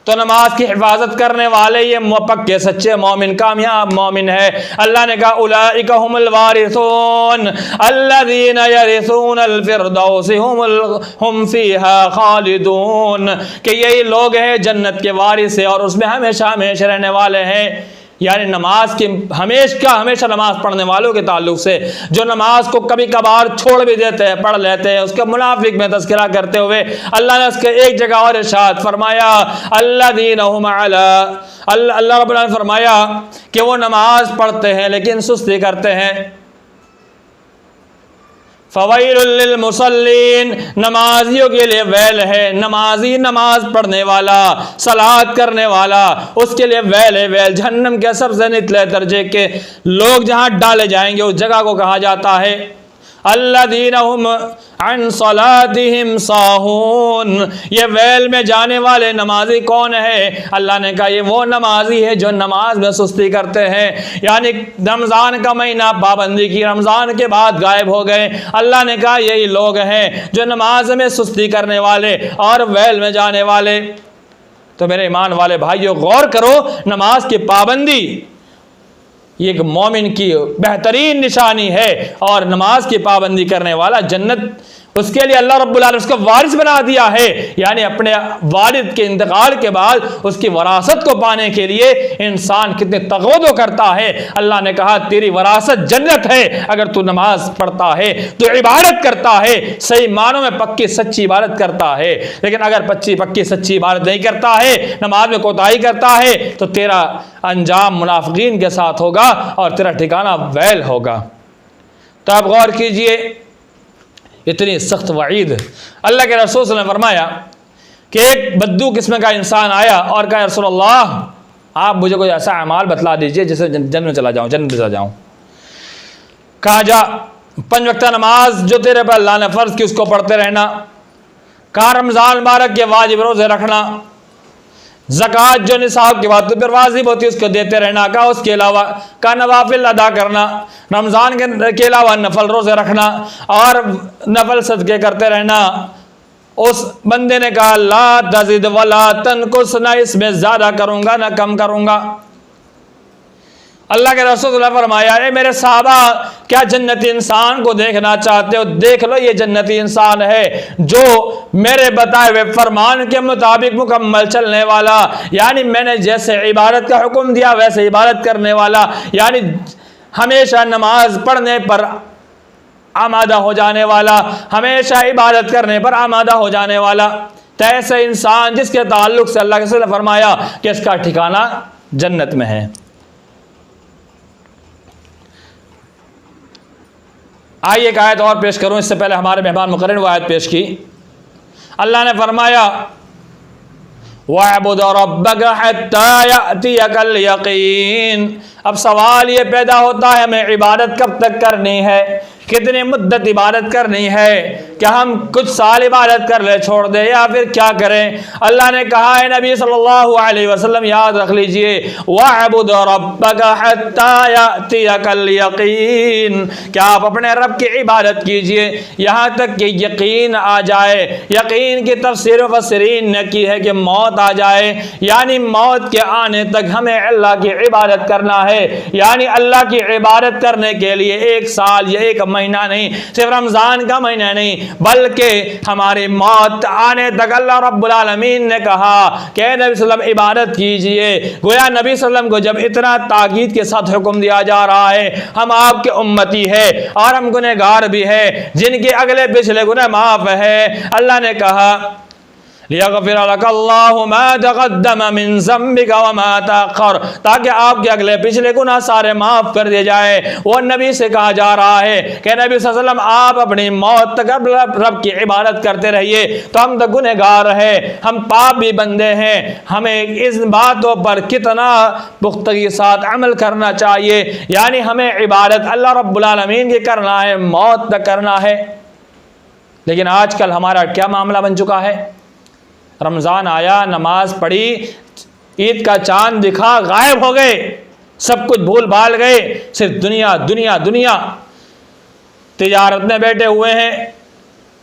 तो नमाज की हिफाजत करने वाले ये पक्के सच्चे मोमिन कामयाब मोमिन है। अल्लाह ने कहा उलाइका हुमुल वारिसून अल्लज़ीना यरिसूनल फ़िरदौस हुम फ़ीहा ख़ालिदून, कि यही लोग हैं जन्नत के वारिस है और उसमें हमेशा हमेशा रहने वाले हैं। यानी नमाज के हमेशा नमाज पढ़ने वालों के ताल्लुक से, जो नमाज को कभी कभार छोड़ भी देते हैं, पढ़ लेते हैं, उसके मुनाफिक में तज़किरा करते हुए अल्लाह ने उसके एक जगह और इरशाद फरमाया, अल्लज़ीना हुम अला, अल्लाह रब्बुल आलमीन फरमाया कि वो नमाज पढ़ते हैं लेकिन सुस्ती करते हैं। फ़वैलुल लिल मुसल्लीन, नमाजियों के लिए वैल है। नमाजी, नमाज पढ़ने वाला, सलात करने वाला, उसके लिए वैल है। वैल जहन्नम के सबसे निचले दर्जे के लोग जहाँ डाले जाएंगे उस जगह को कहा जाता है अल्लज़ीना हुम अन सलातिहिम साहून। ये वैल में जाने वाले नमाजी कौन है? अल्लाह ने कहा ये वो नमाजी है जो नमाज में सुस्ती करते हैं। यानी रमज़ान का महीना पाबंदी की, रमज़ान के बाद गायब हो गए। अल्लाह ने कहा यही लोग हैं जो नमाज में सुस्ती करने वाले और वैल में जाने वाले। तो मेरे ईमान वाले भाइयों, गौर करो, नमाज की पाबंदी ये एक मोमिन की बेहतरीन निशानी है और नमाज की पाबंदी करने वाला जन्नत उसके लिए अल्लाह रब्बुल आलमीन उसको वारिस बना दिया है। यानी अपने वालिद के इंतकाल के बाद उसकी वरासत को पाने के लिए इंसान कितने तगवदो करता है। अल्लाह ने कहा तेरी वरासत जन्नत है अगर तू नमाज पढ़ता है, तू इबादत करता है, सही मानों में पक्की सच्ची इबादत करता है। लेकिन अगर पक्की सच्ची इबादत नहीं करता है, नमाज में कोताही करता है, तो तेरा अंजाम मुनाफिकीन के साथ होगा और तेरा ठिकाना वैल होगा। तो आप गौर कीजिए, इतनी सख्त वईद। अल्लाह के रसूल सल्लल्लाहु अलैहि वसल्लम ने फरमाया कि एक बद्दू किस्म का इंसान आया और कहा, रसूलल्लाह आप मुझे कोई ऐसा अमाल बतला दीजिए जिससे जन्नत चला जाऊँ, जन्नत चला जाऊँ। कहा जा 5 वक्त नमाज जो तेरे पर अल्लाह ने फ़र्ज़ की उसको पढ़ते रहना। कहा रमज़ान मुबारक के वाजिब रोज़े रखना। ज़कात जो निसाब के बाद तो फिर वाजिब होती है उसको देते रहना। कहा उसके अलावा का नवाफिल अदा करना, रमज़ान के अलावा नफल रोज़े रखना और नफल सदक़े करते रहना। उस बंदे ने कहा ला तज़िद वला तनकुस, ना इसमें ज़्यादा करूँगा ना कम करूँगा। अल्लाह के रसूल ने फरमाया, ए मेरे साहबा क्या जन्नती इंसान को देखना चाहते हो? देख लो, ये जन्नती इंसान है जो मेरे बताए हुए फरमान के मुताबिक मुकम्मल चलने वाला, यानी मैंने जैसे इबादत का हुक्म दिया वैसे इबादत करने वाला, यानी हमेशा नमाज पढ़ने पर आमादा हो जाने वाला, हमेशा इबादत करने पर आमादा हो जाने वाला। तो ऐसे इंसान जिसके ताल्लुक से अल्लाह के रसूल ने फरमाया कि इसका ठिकाना जन्नत में है। आइए एक आयत और पेश करूं, इससे पहले हमारे मेहमान मुकर्रर वो आयत पेश की। अल्लाह ने फरमाया वअबुद रब्बक हत्ता यातियकल यकीन। अब सवाल ये पैदा होता है हमें इबादत कब तक करनी है, कितनी मुद्दत इबादत करनी है, क्या हम कुछ साल इबादत कर ले छोड़ दे या फिर क्या करें? अल्लाह ने कहा है नबी सल्लल्लाहु अलैहि वसल्लम याद रख लीजिए, वअबुद रब्बक हत्ता यातियकल यकीन, क्या आप अपने रब की इबादत कीजिए यहाँ तक कि यकीन आ जाए। यकीन की तफसीर मुफस्सिरीन ने की है कि मौत आ जाए, यानी मौत के आने तक हमें अल्लाह की इबादत करना है। यानी अल्लाह की इबादत करने के लिए 1 साल या 1 महीना नहीं, सिर्फ रमज़ान का महीना नहीं, बल्कि हमारी मौत आने तक अल्लाह रब्बुल आलमीन ने कहा कि नबी सल्लम इबादत कीजिए। गोया नबी सल्लम को जब इतना ताकीद के साथ हुक्म दिया जा रहा है, हम आपके उम्मती है और हम गुनहगार भी है जिनके अगले पिछले गुनाह माफ़ है। अल्लाह ने कहा लियग़फ़िर लकल्लाहु मा तक़द्दम मिन ज़म्बिका व मा तअख़्ख़र, ताकि आपके अगले पिछले गुनाह सारे माफ़ कर दिए जाए। वो नबी से कहा जा रहा है कि नबी सल्लल्लाहु अलैहि वसल्लम आप अपनी मौत तक रब की इबादत करते रहिए। तो हम तो गुनहगार हैं, हम पाप भी बंदे हैं, हमें इस बातों पर कितना पुख्तगी के साथ अमल करना चाहिए। यानी हमें इबादत अल्लाह रब्बुल आलमीन की करना है, मौत तक करना है। लेकिन आजकल हमारा क्या मामला बन चुका है? रमज़ान आया, नमाज पढ़ी, ईद का चांद दिखा, गायब हो गए, सब कुछ भूल भाल गए, सिर्फ दुनिया दुनिया दुनिया। तिजारत में बैठे हुए हैं,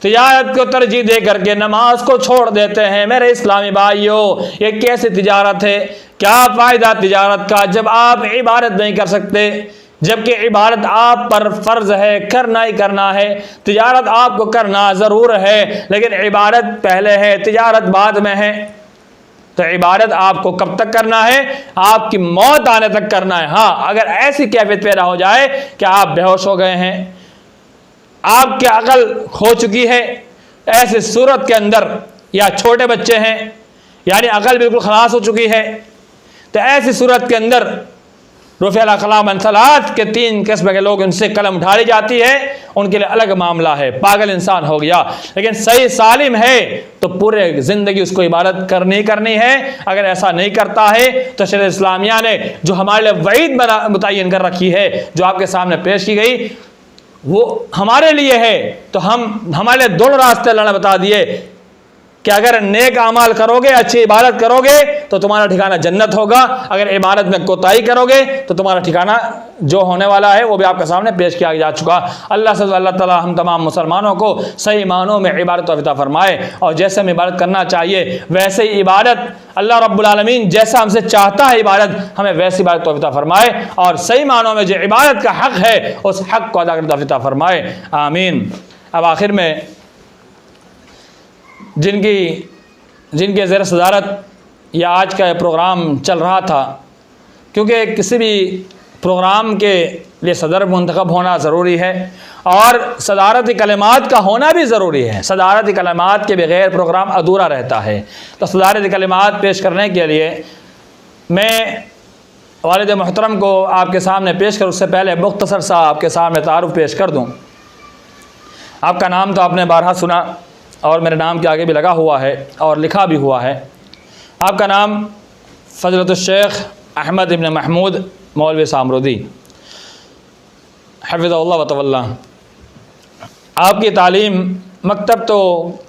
तिजारत को तरजीह दे करके नमाज को छोड़ देते हैं। मेरे इस्लामी भाइयों, ये कैसी तिजारत है? क्या फ़ायदा तिजारत का जब आप इबादत नहीं कर सकते, जबकि इबादत आप पर फ़र्ज़ है, करना ही करना है। तिजारत आपको करना ज़रूर है, लेकिन इबादत पहले है, तिजारत बाद में है। तो इबादत आपको कब तक करना है? आपकी मौत आने तक करना है। हाँ, अगर ऐसी कैफियत पैदा हो जाए कि आप बेहोश हो गए हैं, आपकी अकल खो चुकी है, ऐसी सूरत के अंदर, या छोटे बच्चे हैं यानी अकल बिल्कुल खलास हो चुकी है, तो ऐसी सूरत के अंदर रुफ़िअल अक़लाम अन सलात के 3 किस्म के लोग, उनसे कलम उठा ली जाती है, उनके लिए अलग मामला है, पागल इंसान हो गया। लेकिन सही सालिम है तो पूरे ज़िंदगी उसको इबादत करनी है। अगर ऐसा नहीं करता है तो शरीयत इस्लामिया ने जो हमारे लिए वईद मुतय्यन कर रखी है, जो आपके सामने पेश की गई, वो हमारे लिए है। तो हमारे लिए 2 रास्ते अल्लाह ने बता दिए कि अगर नेक अमाल करोगे, अच्छी इबादत करोगे तो तुम्हारा ठिकाना जन्नत होगा, अगर इबादत में कोताही करोगे तो तुम्हारा ठिकाना जो होने वाला है वो भी आपके सामने पेश किया जा चुका। अल्लाह ताला हम तमाम मुसलमानों को सही मानों में इबादत अता फरमाए, और जैसे हम इबादत करना चाहिए वैसे ही इबादत अल्लाह रब्बुल आलमीन जैसा हमसे चाहता है इबादत, हमें वैसी इबादत अता फरमाए, और सही मानों में जो इबादत का हक़ है उस हक़ को अदा करके अता फरमाए। आमीन। अब आखिर में जिनके ज़ेर सदारत या आज का प्रोग्राम चल रहा था, क्योंकि किसी भी प्रोग्राम के लिए सदर मुंतखब होना ज़रूरी है और सदारती कलिमात का होना भी ज़रूरी है। सदारती कलिमात के बग़ैर प्रोग्राम अधूरा रहता है। तो सदारती कलिमात पेश करने के लिए मैं वालिद मोहतरम को आपके सामने पेश कर उससे पहले मुख्तसर सा आपके सामने तारुफ पेश कर दूँ। आपका नाम तो आपने बारहा सुना और मेरे नाम के आगे भी लगा हुआ है और लिखा भी हुआ है। आपका नाम फ़ज़लतुश्शेख अहमद इब्न महमूद मौलवी सामरूदी हफ़िज़हुल्लाह व तवल्ला। आपकी तालीम मकतब तो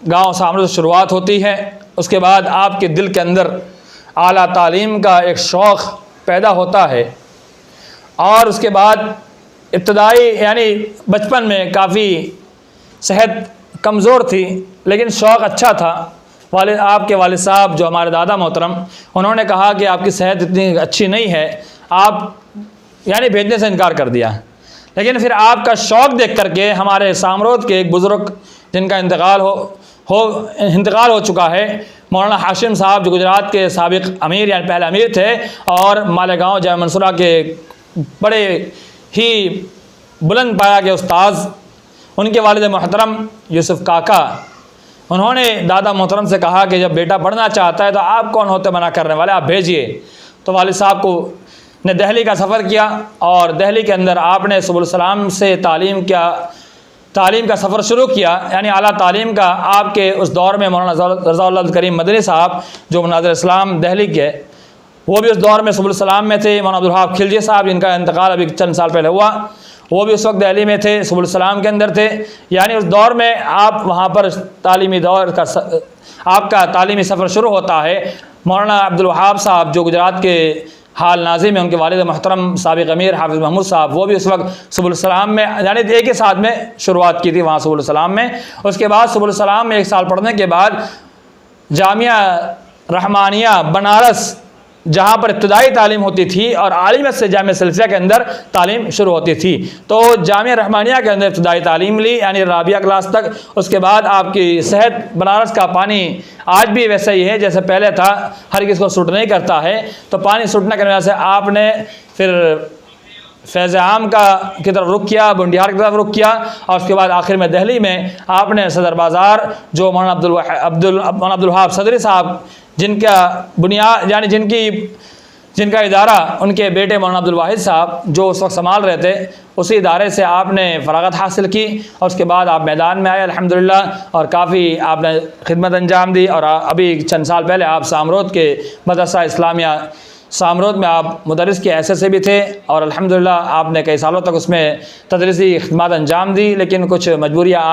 गांव सामरूद से शुरुआत होती है, उसके बाद आपके दिल के अंदर आला तालीम का एक शौक़ पैदा होता है और उसके बाद इब्तदाई यानी बचपन में काफ़ी सेहत कमज़ोर थी लेकिन शौक़ अच्छा था। आपके वालिद साहब जो हमारे दादा मोहतरम, उन्होंने कहा कि आपकी सेहत इतनी अच्छी नहीं है, आप यानी भेजने से इनकार कर दिया। लेकिन फिर आपका शौक़ देख करके हमारे सामरोद के एक बुज़ुर्ग जिनका इंतकाल हो चुका है, मौलाना हाशिम साहब, जो गुजरात के साबिक़ अमीर यानी पहले अमीर थे और मालेगांव जामे मंसूरा के बड़े ही बुलंद पाया के उस्ताद, उनके वालिद मोहतरम यूसुफ काका, उन्होंने दादा मोहतरम से कहा कि जब बेटा पढ़ना चाहता है तो आप कौन होते मना करने वाले, आप भेजिए। तो वालिद साहब को ने दिल्ली का सफ़र किया और दिल्ली के अंदर आपने सुबुल सलाम से तालीम का सफ़र शुरू किया, यानी आला तालीम का। आपके उस दौर में मौलाना रज़ाउल अब्दुल करीम मदनी साहब जो मुनाज़िर इस्लाम दिल्ली के, वो भी उस दौर में सुबुल सलाम में थे। मौलाना अब्दुल वहाब खिलजी साहब जिनका इंतकाल अभी चंद साल पहले हुआ, वो भी उस वक्त दिल्ली में थे, सुबुल सलाम के अंदर थे। यानी उस दौर में आप वहाँ पर तालीमी दौर का आपका तालीमी सफ़र शुरू होता है। मौलाना अब्दुल वहाब साहब जो गुजरात के हाल नाज़िम में, उनके वालिद मोहतरम साबिक़ अमीर हाफिज़ महमूद साहब, वो भी उस वक्त सुबुल सलाम में यानी एक ही साथ में शुरुआत की थी वहाँ सुबुल सलाम में। उसके बाद सुबुल सलाम में 1 साल पढ़ने के बाद जामिया रहमानिया बनारस, जहाँ पर इब्तदाई तालीम होती थी और आलिमत से जामिया सिलसिला के अंदर तालीम शुरू होती थी, तो जामिया रहमानिया के अंदर इब्तदाई तालीम ली यानी राबिया क्लास तक। उसके बाद आपकी सेहत, बनारस का पानी आज भी वैसा ही है जैसे पहले था, हर किसी को सूट नहीं करता है, तो पानी सूटने की वजह से आपने फिर फैज़ आम की तरफ रुख किया, बुंडियार की तरफ रुख किया और उसके बाद आखिर में दिल्ली में आपने सदर बाज़ार जो मौलाना अब्दुल वहाब सदरी साहब जिनका बुनियाद यानी जिनका इदारा उनके बेटे मौलाना अब्दुल वाहिद साहब जो उस वक्त संभाल रहे थे, उसी इदारे से आपने फ़रागत हासिल की और उसके बाद आप मैदान में आए अल्हम्दुलिल्लाह और काफ़ी आपने खिदमत अंजाम दी। और अभी चंद साल पहले आप सामरोद के मदरसा इस्लामिया सामरोद में आप मुदरिस के ऐसे से भी थे और अल्हम्दुलिल्लाह आपने कई सालों तक उसमें तदरीसी खिदमत अंजाम दी, लेकिन कुछ मजबूरियाँ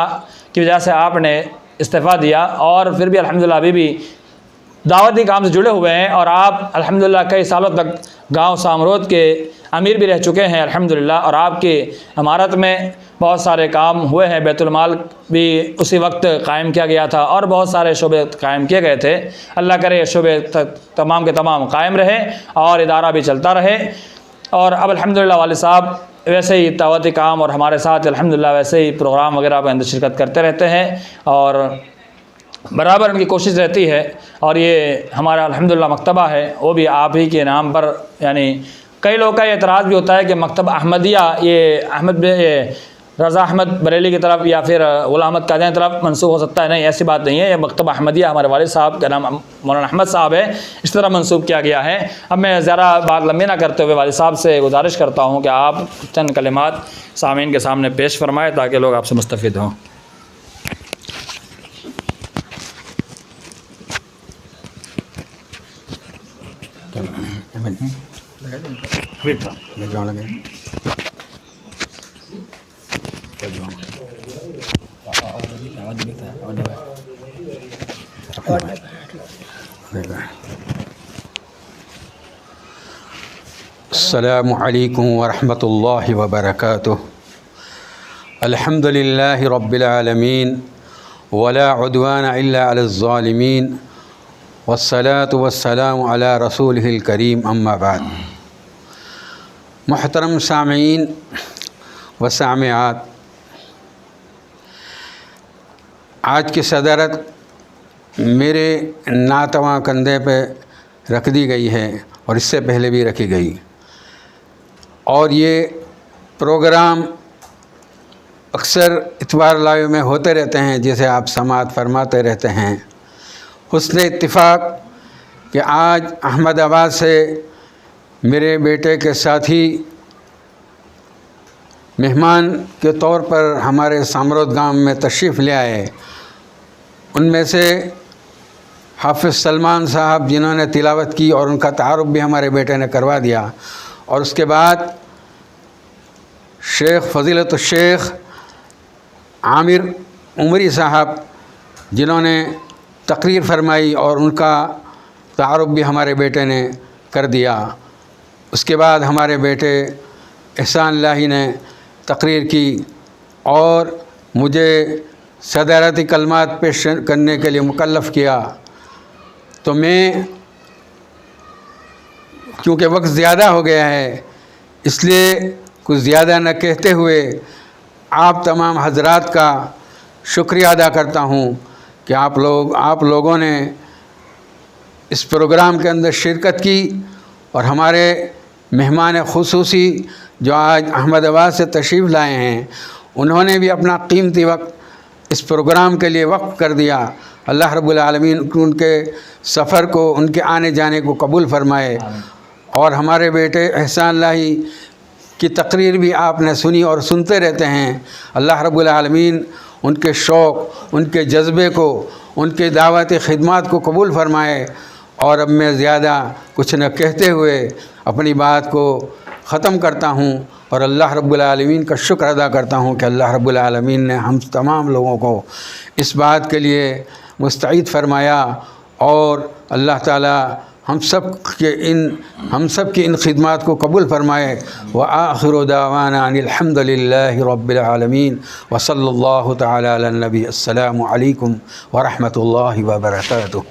की वजह से आपने इस्तीफ़ा दिया और फिर भी अल्हम्दुलिल्लाह अभी भी दावती काम से जुड़े हुए हैं और आप अल्हम्दुलिल्लाह कई सालों तक गांव सामरोद के अमीर भी रह चुके हैं अल्हम्दुलिल्लाह। और आपकी इमारत में बहुत सारे काम हुए हैं, बैतुल माल भी उसी वक्त कायम किया गया था और बहुत सारे शोबे कायम किए गए थे। अल्लाह करे शोबे तमाम के तमाम कायम रहे और इदारा भी चलता रहे। और अब अल्हम्दुलिल्लाह वालिद साहब वैसे ही दावती काम और हमारे साथ अल्हम्दुलिल्लाह वैसे ही प्रोग्राम वगैरह में अंदर शिरकत करते रहते हैं और बराबर उनकी कोशिश रहती है। और ये हमारा अल्हम्दुलिल्लाह मकतबा है, वो भी आप ही के नाम पर, यानी कई लोगों का एतराज़ भी होता है कि मकतब अहमदिया ये रज़ा अहमद बरेली की तरफ या फिर गुलाम अहमद कादियानी की तरफ मंसूब हो सकता है। नहीं, ऐसी बात नहीं है। ये मकतब अहमदिया हमारे वालिद साहब का नाम मौलाना अहमद साहब है, इस तरह मंसूब किया गया है। अब मैं ज़रा बात लंबी ना करते हुए वालिद साहब से गुजारिश करता हूँ कि आप चंद कलिमात सामीन के सामने पेश फरमाएँ ताकि लोग आपसे मुस्तफ़िद हों। अस्सलामु अलैकुम वरहमतुल्लाहि वबरकातुह। अल्हम्दुलिल्लाहि रब्बिल आलमीन वला उद्वान इल्ला अलज़ ज़ालिमीन वस्सलातु वस्सलामु अला रसूलिहिल करीम अम्मा बाद। मुहतरम सामीन व सामिआत, आज की सदारत मेरे नातवा कंधे पे रख दी गई है और इससे पहले भी रखी गई और ये प्रोग्राम अक्सर इतवार लाइव में होते रहते हैं जिसे आप समाअत फरमाते रहते हैं। हुस्न इत्तिफाक कि आज अहमदाबाद से मेरे बेटे के साथी मेहमान के तौर पर हमारे सामरोद गांव में तशरीफ़ ले आए। उनमें से हाफिज़ सलमान साहब जिन्होंने तिलावत की और उनका तारुफ भी हमारे बेटे ने करवा दिया, और उसके बाद शेख फ़ज़ीलत शेख आमिर उमरी साहब जिन्होंने तकरीर फरमाई और उनका तारुफ भी हमारे बेटे ने कर दिया। उसके बाद हमारे बेटे एहसान लाही ने तकरीर की और मुझे सदारती कलमात पेश करने के लिए मुकल्लफ़ किया। तो मैं, क्योंकि वक्त ज़्यादा हो गया है, इसलिए कुछ ज़्यादा न कहते हुए आप तमाम हजरात का शुक्रिया अदा करता हूँ कि आप लोगों ने इस प्रोग्राम के अंदर शिरकत की और हमारे मेहमान खुसूसी जो आज अहमदाबाद से तशरीफ़ लाए हैं, उन्होंने भी अपना कीमती वक्त इस प्रोग्राम के लिए वक्फ कर दिया। अल्लाह रब्बुल आलमीन उनके सफ़र को, उनके आने जाने को कबूल फ़रमाए। और हमारे बेटे एहसान लाही की तकरीर भी आपने सुनी और सुनते रहते हैं। अल्लाह रब्बुल आलमीन उनके शौक़, उनके जज्बे को, उनके दावती खिदमत को कबूल फ़रमाए। और अब मैं ज़्यादा कुछ न कहते हुए अपनी बात को ख़त्म करता हूँ और अल्लाह रब्बुल आलमीन का शुक्र अदा करता हूँ कि अल्लाह रब्बुल आलमीन ने हम तमाम लोगों को इस बात के लिए मुस्तईद फ़रमाया और अल्लाह ताला हम सब की इन खिदमत को कबूल फ़रमाए। व आखिरु दावाना अनिल हम्दुलिल्लाहि रब्बिल आलमीन व सल्लल्लाहु तआला अला नबी। अस्सलामु अलैकुम व रहमतुल्लाहि व बरकातुहू।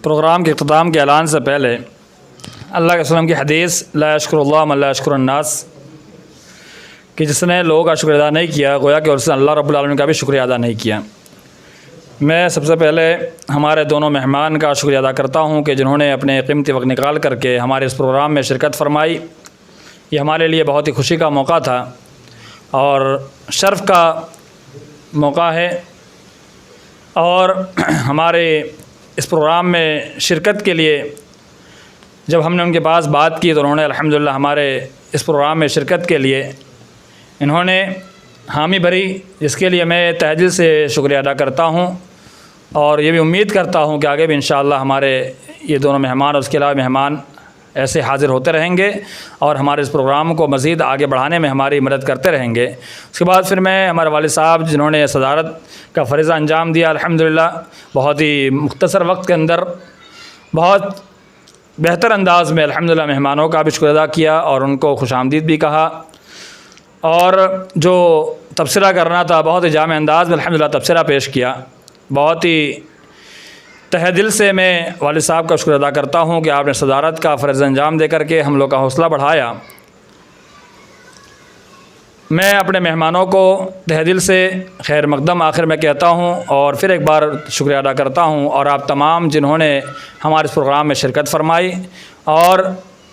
प्रोग्राम के इख्तिताम के ऐलान से पहले अल्लाह के रसूल की हदीस ला यश्कुरुल्लाह मन ला यश्कुरुन्नास कि जिसने लोगों का शुक्र अदा नहीं किया, गोया कि उसने अल्लाह रब्बुल आलमीन का भी शुक्रिया अदा नहीं किया। मैं सबसे पहले हमारे दोनों मेहमान का शुक्रिया अदा करता हूँ कि जिन्होंने अपने कीमती वक्त निकाल करके हमारे इस प्रोग्राम में शिरकत फरमाई। ये हमारे लिए बहुत ही खुशी का मौका था और शर्फ़ का मौका है। और हमारे इस प्रोग्राम में शिरकत के लिए जब हमने उनके पास बात की तो उन्होंने अल्हम्दुलिल्लाह हमारे इस प्रोग्राम में शिरकत के लिए इन्होंने हामी भरी, जिसके लिए मैं तहे दिल से शुक्रिया अदा करता हूँ। और ये भी उम्मीद करता हूँ कि आगे भी इंशाअल्लाह हमारे ये दोनों मेहमान और उसके अलावा मेहमान ऐसे हाज़िर होते रहेंगे और हमारे इस प्रोग्राम को मज़ीद आगे बढ़ाने में हमारी मदद करते रहेंगे। उसके बाद फिर मैं हमारे वालिद साहब जिन्होंने सदारत का फ़रीज़ा अंजाम दिया, अल्हम्दुलिल्लाह बहुत ही मुख्तसर वक्त के अंदर बहुत बेहतर अंदाज़ में अल्हम्दुलिल्लाह मेहमानों का भी शुक्र अदा किया और उनको खुशामदीद भी कहा। और जो तबसरा करना था बहुत ही जामे अंदाज़ में अल्हम्दुलिल्लाह तबसरा पेश किया। बहुत ही तहे दिल से मैं वालिद साहब का शुक्र अदा करता हूँ कि आपने सदारत का फ़र्ज़ अंजाम दे करके हम लोग का हौसला बढ़ाया। मैं अपने मेहमानों को तहे दिल से खैर मक़दम आखिर में कहता हूँ और फिर एक बार शुक्रिया अदा करता हूँ। और आप तमाम जिन्होंने हमारे इस प्रोग्राम में शिरकत फरमाई और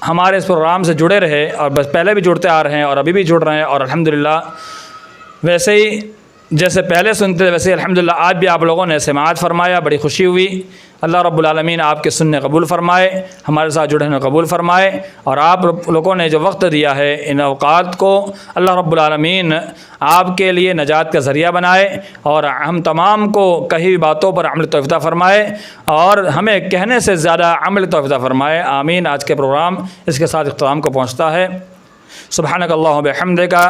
हमारे इस प्रोग्राम से जुड़े रहे और बस पहले भी जुड़ते आ रहे हैं और अभी भी जुड़ रहे हैं। और अल्हम्दुलिल्लाह वैसे ही जैसे पहले सुनते थे वैसे अल्हम्दुलिल्लाह आज भी आप लोगों ने समाअत फरमाया, बड़ी खुशी हुई। अल्लाह रब्बुल आलमीन आपके सुनने कबूल फ़रमाए, हमारे साथ जुड़े होने कबूल फ़रमाए। और आप लोगों ने जो वक्त दिया है इन अवकात को अल्लाह रब्बुल आलमीन आपके लिए नजात का ज़रिया बनाए और हम तमाम को कही हुई बातों पर अमल तौफ़ीक़ फ़रमाए और हमें कहने से ज़्यादा अमल तौफ़ीक़ फ़रमाए। आमीन। आज के प्रोग्राम इसके साथ इख्तिताम को पहुँचता है। सुब्हानक अल्लाहुम्मा बिहम्दिका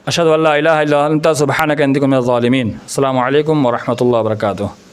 अशहदु अल्ला इलाहा इल्ला अंता सुब्हानका इन्नी कुन्तु मिनज़ ज़ालिमीन। अस्सलामु अलैकुम व रहमतुल्लाहि व बरकातुहू।